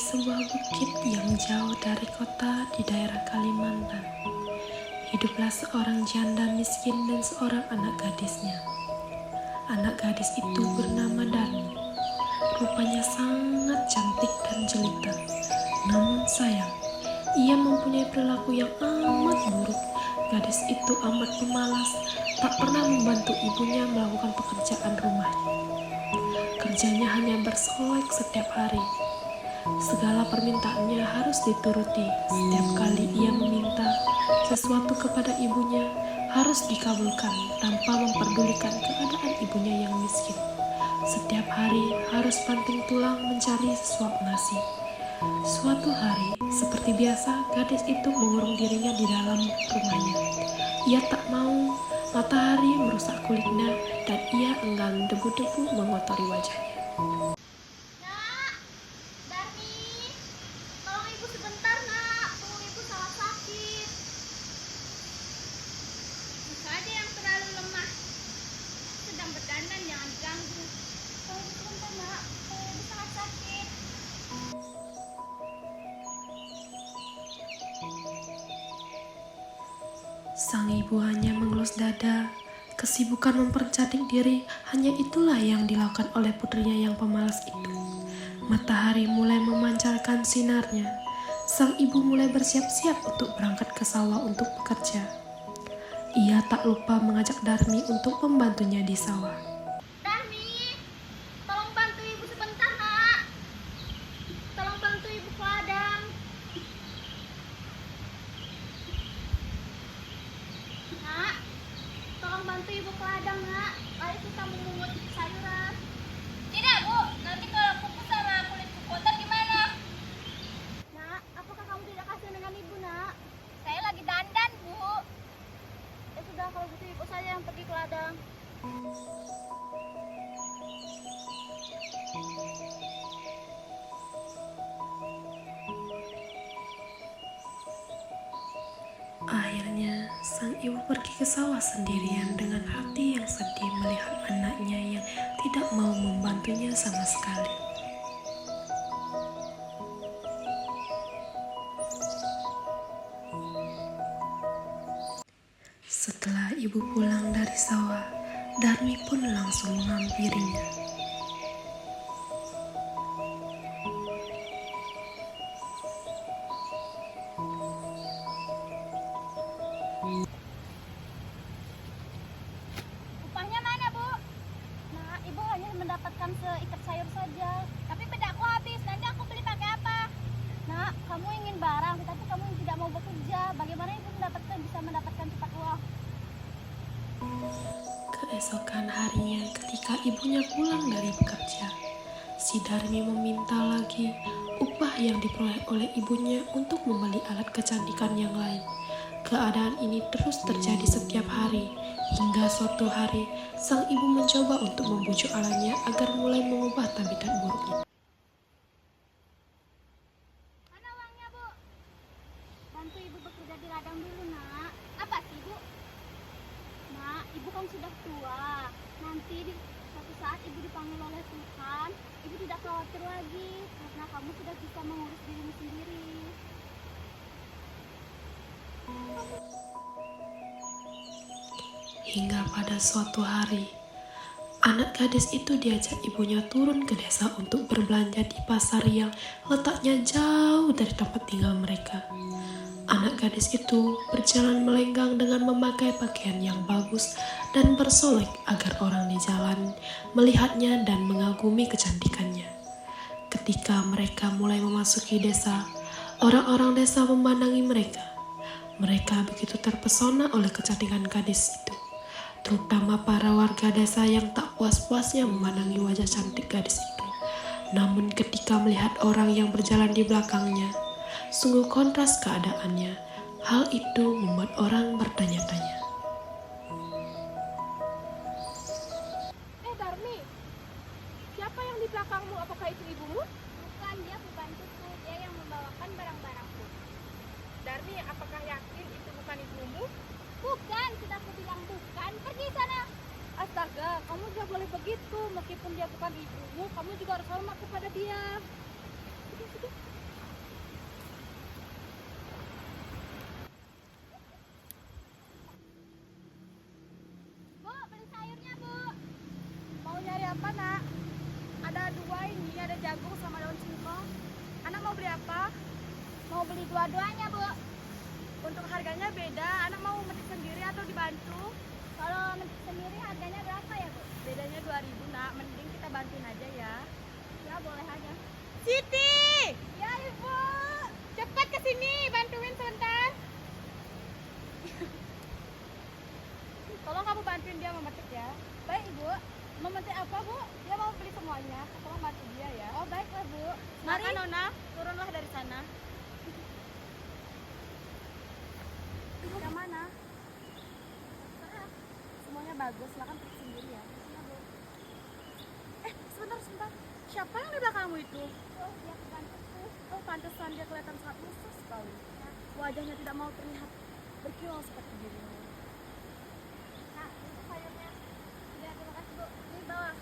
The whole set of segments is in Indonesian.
sebuah bukit yang jauh dari kota di daerah Kalimantan, hiduplah seorang janda miskin dan seorang anak gadisnya. Anak gadis itu bernama Darmi. Rupanya sangat cantik dan jelita. Namun sayang, ia mempunyai perilaku yang amat buruk. Gadis itu amat pemalas, tak pernah membantu ibunya melakukan pekerjaan rumahnya. Kerjanya hanya bersolek setiap hari. Segala permintaannya harus dituruti. Setiap kali ia meminta sesuatu kepada ibunya, harus dikabulkan tanpa memperdulikan keadaan ibunya yang miskin. Setiap hari harus banting tulang mencari sesuap nasi. Suatu hari, seperti biasa, gadis itu mengurung dirinya di dalam rumahnya. Ia tak mau matahari merusak kulitnya dan ia enggan debu-debu mengotori wajahnya. Nak, Darmi, tolong ibu sebentar nak, tolong ibu salah sakit. Muka aja yang terlalu lemah, sedang berdandan jangan diganggu. Tolong ibu sebentar nak, tolong ibu sangat sakit. Sang ibu hanya mengelus dada. Kesibukan mempercantik diri hanya itulah yang dilakukan oleh putrinya yang pemalas itu. Matahari mulai memancarkan sinarnya. Sang ibu mulai bersiap-siap untuk berangkat ke sawah untuk bekerja. Ia tak lupa mengajak Darmi untuk membantunya di sawah. Darmi, tolong bantu ibu sebentar nak. Tolong bantu ibu ke ladang. Nak, tolong bantu ibu ke ladang nak. Ayo kita memungut sayuran. Tidak bu, nanti kalau kuku sama kulitku kotor gimana? Nak, apakah kamu tidak kasihan dengan ibu nak? Saya lagi dandan bu. Ya sudah, kalau gitu ibu saja yang pergi ke ladang. Akhirnya, sang ibu pergi ke sawah sendirian dengan hati yang sedih melihat anaknya yang tidak mau membantunya sama sekali. Setelah ibu pulang dari sawah, Darmi pun langsung menghampirinya. Upahnya mana bu? Nah, ibu hanya mendapatkan seikat sayur saja. Tapi bedaku habis, nanti aku beli pakai apa? Nak, kamu ingin barang, tetapi kamu tidak mau bekerja. Bagaimana ibu bisa mendapatkan cepat uang? Keesokan harinya ketika ibunya pulang dari bekerja, si Darmi meminta lagi upah yang diperoleh oleh ibunya untuk membeli alat kecantikan yang lain. Keadaan ini terus terjadi setiap hari, hingga suatu hari sang ibu mencoba untuk membujuk anaknya agar mulai mengubah tabiat buruknya. Mana uangnya bu? Bantu ibu bekerja di ladang dulu nak. Apa sih bu? Nak, ibu kan sudah tua. Nanti di suatu saat ibu dipanggil oleh Tuhan, ibu tidak khawatir lagi karena kamu sudah bisa mengurus dirimu sendiri. Hingga pada suatu hari, anak gadis itu diajak ibunya turun ke desa untuk berbelanja di pasar yang letaknya jauh dari tempat tinggal mereka. Anak gadis itu berjalan melenggang dengan memakai pakaian yang bagus dan bersolek agar orang di jalan melihatnya dan mengagumi kecantikannya. Ketika mereka mulai memasuki desa, orang-orang desa memandangi mereka. Mereka begitu terpesona oleh kecantikan gadis itu, terutama para warga desa yang tak puas-puasnya memandangi wajah cantik gadis itu. Namun ketika melihat orang yang berjalan di belakangnya, sungguh kontras keadaannya. Hal itu membuat orang bertanya-tanya. Darmi, siapa yang di belakangmu? Apakah itu ibumu? Bukan, dia pembantuku. Dia yang membawakan barang-barangku. Darmi, apakah yakin itu bukan ibumu? Bukan, sudah aku bilang bukan. Pergi sana. Astaga, kamu tidak boleh begitu. Meskipun dia bukan ibumu, kamu juga harus hormat kepada dia. Sudah. jagung sama daun singkong. Anak mau beli apa? Mau beli dua-duanya, Bu. Untuk harganya beda, anak mau metik sendiri atau dibantu? Kalau metik sendiri harganya berapa ya, Bu? Bedanya 2.000 nak, mending kita bantuin aja ya. Ya, boleh aja. Siti! Ya, Ibu. Cepat ke sini, bantuin sebentar. Tolong kamu bantuin dia memetik ya. Baik, Ibu. Memetik apa, Bu? Dia mau beli semuanya. Tolong bantu dia ya. Oh, baiklah, Bu. Mari Nona, turunlah dari sana. Yang mana? Semuanya bagus, silakan pilih sendiri ya. Sini, Bu. Sebentar. Siapa yang di belakangmu itu? Oh, dia kebantuku. Oh, pantesan dia kelihatan sangat lusuh sekali. Wajahnya tidak mau terlihat berkilau seperti dirimu. Nah, itu sayurnya. Ya, terima kasih, Bu. Ini bawah.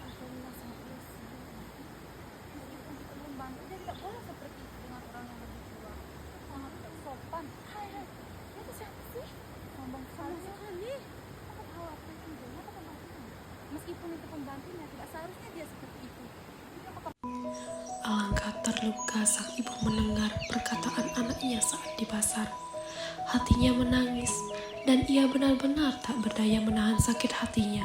Akhirnya sangat lusuh. Meskipun kita membantu, dia tidak boleh seperti itu dengan orang yang lebih tua. Sangat tidak sopan. Hai, dia itu siapa sih? Sombong sekali. Aku tahu apa itu dia, apa pembantunya. Meskipun itu pembantunya, tidak seharusnya dia seperti itu. Alangkah terluka sang ibu mendengar perkataan anaknya saat di pasar. Hatinya menangis, dan ia benar-benar tak berdaya menahan sakit hatinya.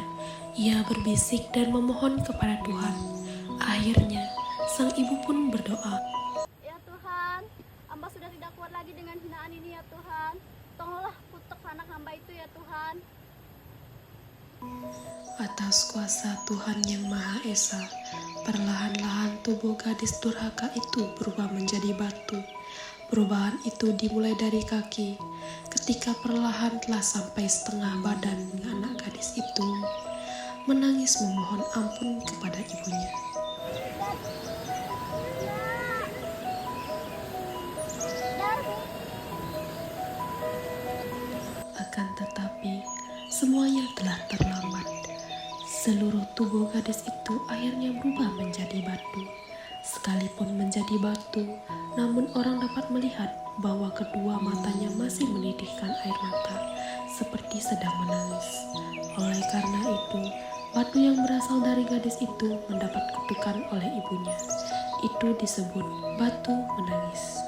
Ia berbisik dan memohon kepada Tuhan. Akhirnya, sang ibu pun berdoa. Ya Tuhan, hamba sudah tidak kuat lagi dengan hinaan ini ya Tuhan. Tolonglah kutuk anak hamba itu ya Tuhan. Atas kuasa Tuhan Yang Maha Esa, perlahan-lahan tubuh gadis durhaka itu berubah menjadi batu. Perubahan itu dimulai dari kaki, ketika perlahan telah sampai setengah badan anak gadis itu menangis memohon ampun kepada ibunya. Darmi, Akan tetapi, semuanya telah terlambat. Seluruh tubuh gadis itu akhirnya berubah menjadi batu. Sekalipun menjadi batu, namun orang dapat melihat bahwa kedua matanya masih menitihkan air mata, seperti sedang menangis. Oleh karena itu, batu yang berasal dari gadis itu mendapat kutukan oleh ibunya. Itu disebut batu menangis.